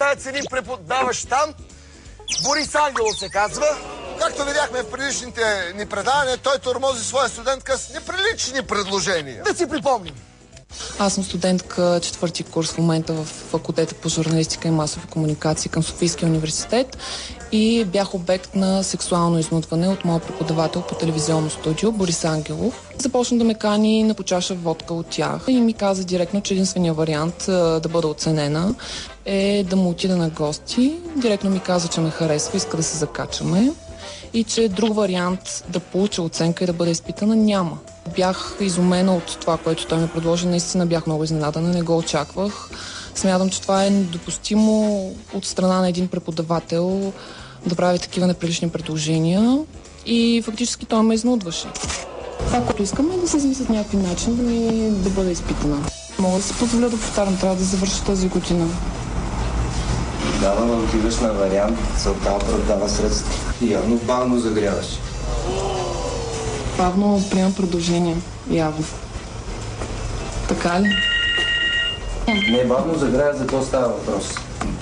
Стаец един преподаващ там. Борис Ангелов се казва. Както видяхме в предишните ни предавания, той тормози своя студентка с неприлични предложения. Да си припомним. Аз съм студентка четвърти курс в момента в факултета по журналистика и масови комуникации към Софийския университет и бях обект на сексуално изнудване от моя преподавател по телевизионно студио Борис Ангелов. Започна да ме кани на по чаша водка от тях и ми каза директно, че единственият вариант да бъда оценена е да му отида на гости. Директно ми каза, че ме харесва, иска да се закачаме и че друг вариант да получа оценка и да бъда изпитана няма. Бях изумена от това, което той ми предложи. Наистина бях много изненадана, не го очаквах. Смятам, че това е недопустимо от страна на един преподавател да прави такива неприлични предложения и фактически той ме изнудваше. Това, което искам е да се измислят някакви начини да бъда изпитана. Мога да си позволя да повтарям, трябва да завърша тази година. Тогава отиваш на вариант, целта оправдава средства. И явно бавно загряваш. Бавно приемам предложения, явно. Така ли? Не, бавно загряваш, за това става въпрос.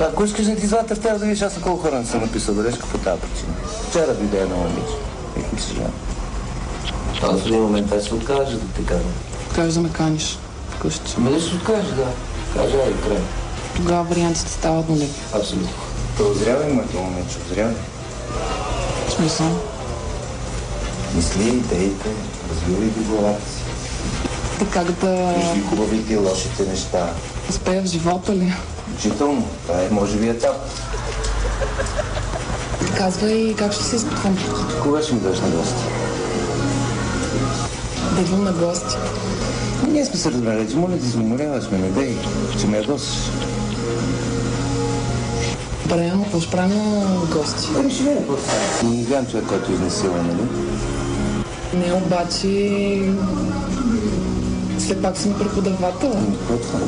Ако искаш да ти извадя в тях, да видиш аз на колко хора не съм написал бележка по тази причина. Вчера дойде едно момиче. Ехме се жена. Аз в един момент аз се откажа да те кажа. Кажеш да ме каниш вкъщи. Ме да се откажа, да. Кажа, ай, край. Тогава вариантите стават нулеви. Абсолютно. То озрявай, моето момиче, озрявай. В смисъл? Мисли, идеите, развивай ги главата си. Как да Вижди хубавите и лошите неща. успея в живота ли? Учително. Това е, може би, етап. Казвай как ще се изпитвам. Кога ще ми дадеш на гости? Да идвам на гости. Ние сме се разбрали, че моля ти се уморяваш ме, не дей, че ме ядосаш. Добре, но какво ще правим на гости? Ами ще видим какво става. Но не гледам човек, който изнасила, нали? Не, обаче... Все пак съм преподавател. Какво е това?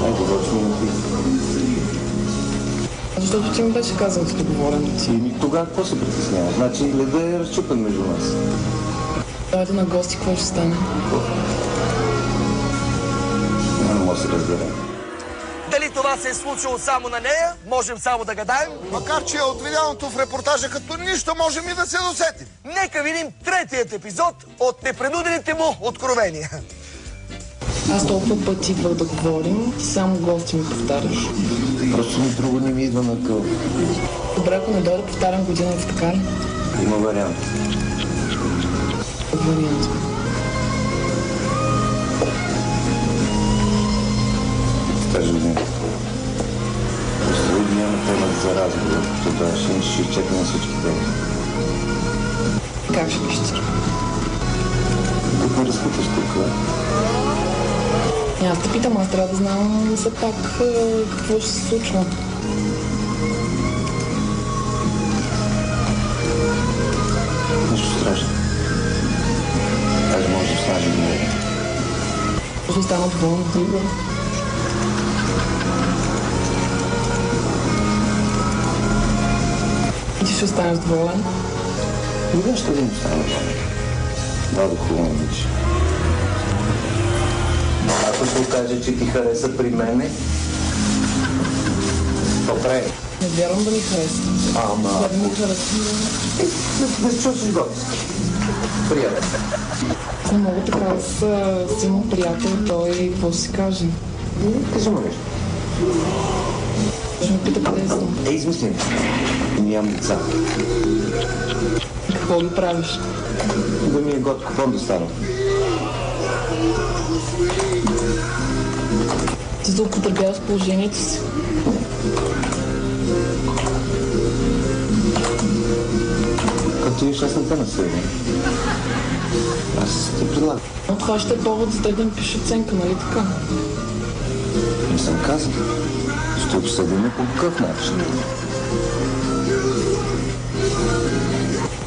Айде, започваме на ти. Защото ти ми беше казал да говоря на ти. И тогава какво се притеснява? Значи леда е разчупен между нас. Дойде на гости, какво ще стане? Не може да се разберем. Дали това се е случило само на нея, можем само да гадаем. Макар че от видяното в репортажа като нищо можем и да се досетим. Нека видим третият епизод от непринудените му откровения. Аз толкова пъти идвах да говорим, ти само гости ми повтаряш. Просто ми друго не ми идва на къл. Добре, ако не дойда, повтарям година в така ли? Има вариант. Вариант. Тази година. Просто няма темата за разговор, защото аз ще изчекам на всички теми. Как ще пишете? Тук ме разпиташ тук, Аз те питам, аз трябва да знам все пак какво ще се случва. Нищо страшно. Аз може да стане гнева. Ще остана доволна. Ти ще останеш доволен? Кога ще да ми стане доволен? Да, хубаво момиче. Ако се окаже, че ти хареса при мене, то прави. Не вярвам да ми хареса. Ама... Да ми хареса. Да се чувстваш готов. Приятел. Не мога така да си имам приятел, той какво ще си каже? Кажи му нещо. Ще ме пита къде съм. Измисли. Нямам деца. Какво ги правиш? Да ми е готко, пълно да стана. Ти злоупотребяваш положението си. Като виж, аз не те наследвам. Аз те предлагам. Но това ще е повод за да ми пише оценка, нали така? Не съм казал. Ще обсъдим по какъв начин.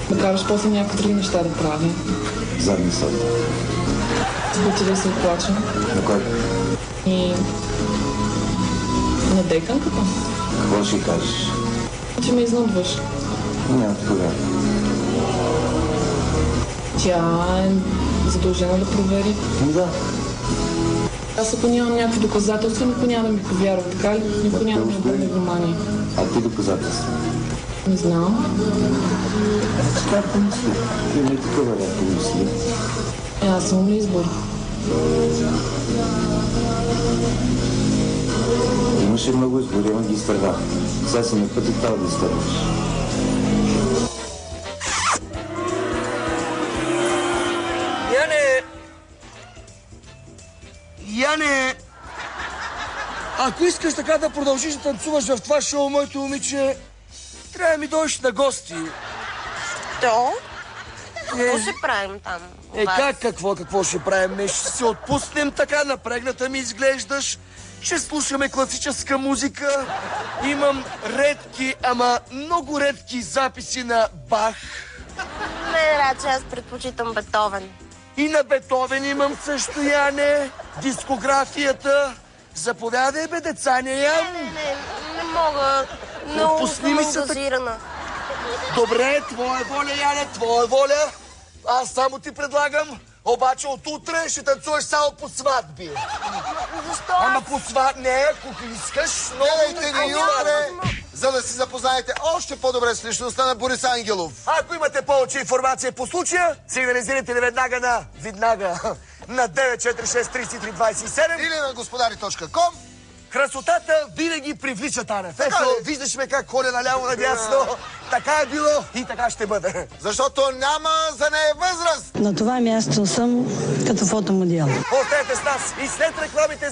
Да караш после някакви други неща да прави. Задни съд. Спути да се оплача. На кой? И... на деканката. Какво ще кажеш? Че ме изнудваш. Няма тогава. Тя е задължена да провери. Да. Аз ако нямам някакви доказателства, никой няма да ми повярва, така ли? Никой няма да ми обърне внимание. А ти доказателства? Не знам. Как помисли? Има и такъв вариант помисли. Аз имам ли избор? Имаше много избори, ама ги изтървах. Сега си на път и трябва да изтърваш. Яне! Ако искаш така да продължиш да танцуваш в това шоу, моето момиче, трябва да ми дойдеш на гости. То? Какво ще правим там? Какво ще правим? Ще се отпуснем така, напрегната ми изглеждаш. Ще слушаме класическа музика. Имам редки, ама много редки записи на Бах. Не, Раче, аз предпочитам Бетовен. И на Бетовен имам също, Яне. Дискографията. Заповядай, бе, деца, не ям. Не мога. Много съм ангажирана. Добре, твоя воля, Яне, твоя воля. Аз само ти предлагам, обаче от утре ще танцуваш само по сватби. Защо? Ама по сватби, не, ако искаш, но... Гледайте ни утре, за да си запознаете още по-добре с личността на Борис Ангелов. Ако имате повече информация по случая, сигнализирайте ли веднага на 946-3327 Или на господари.com. Красотата винаги привлича, Танев. Ето, виждаш ме как ходя наляво надясно. Така е било и така ще бъде. Защото няма за нея възраст. На това място съм като фотомодел. Останете с нас и след рекламите